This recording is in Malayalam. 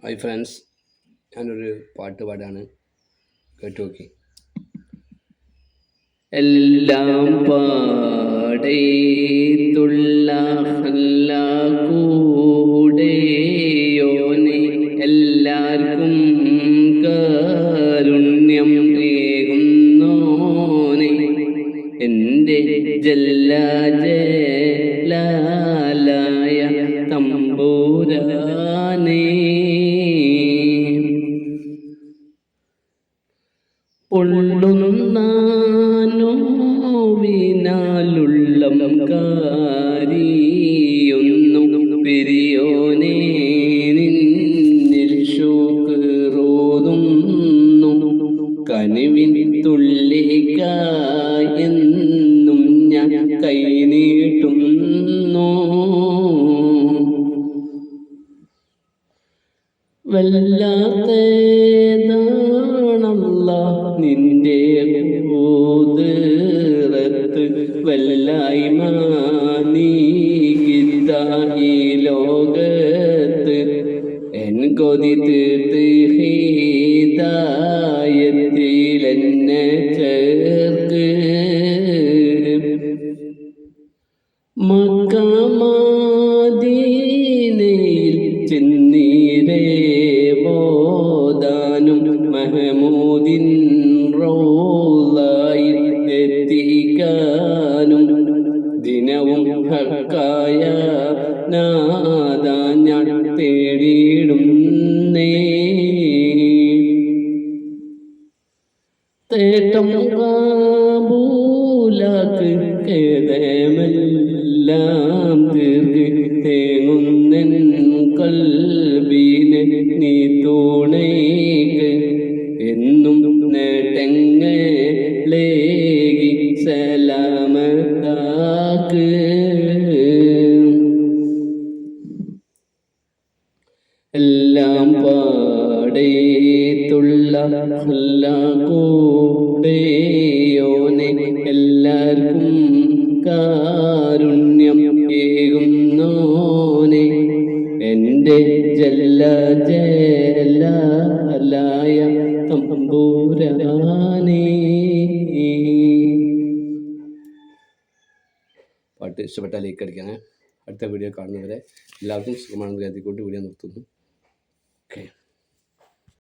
ഹായ് ഫ്രണ്ട്സ്, ഞാനൊരു പാട്ട് പാടാണ്, കേട്ടു നോക്കി. എല്ലാം പാടേത്തുള്ള കൂടെയോനെ എല്ലാവർക്കും കാരുണ്യം ഏകുന്നോനെ എൻ്റെ ജല്ലാജലായ തമ്പുരാനേ. പൊള്ളുന്ന നോവിനാലുള്ളം കാരിയൊന്നും പെരിയോനേ നിന്നിൽ ശുക്റോതുന്നു. കനിവിൻ തുള്ളിക്കായെന്നും ഞാൻ കൈനീട്ടുന്നു. വല്ലാത്തതാണല്ലാഹ് നിന്റെ ഖുദ്റത്ത്, വല്ലായ്മ നീക്കിത്ത ഈ ലോകത്ത്. എൻ കൊതി തീർത്ത് ഹിദായത്തിലെന്നെ ചേർക്ക്. മക്ക മദീനയിൽ ചെന്നീരേ ബോധാനും മഹമൂദിൻ റൗളയിൽ എത്തിക്കാനും. ദിനവും ഹക്കായ നാദാ ഞാൻ തേടിയിടുന്നേ. തേട്ടം കാബൂലാക്ക് കേദമെല്ലാം തീർക്ക്. തേങ്ങുന്നൻ കൽബിനെ നീ തുണയ്ക്ക്. എന്നും നേട്ടങ്ങളേകി സലാമത്താക്ക്. എല്ലാം പാടേത്തുള്ള കൂടെയോനെ എല്ലാവർക്കും കാരുണ്യം ഏകുന്നോനെ എൻ്റെ ജല്ലാജലായ തമ്പുരാനേ. പാട്ട് ഇഷ്ടപ്പെട്ടാൽ ലൈക്ക് അടിക്കണേ. അടുത്ത വീഡിയോ കാണുന്നവരെ എല്ലാവർക്കും സുഖമാണെന്ന് കരുതിക്കൊണ്ട് വീഡിയോ നിർത്തുന്നു. ഓക്കെ.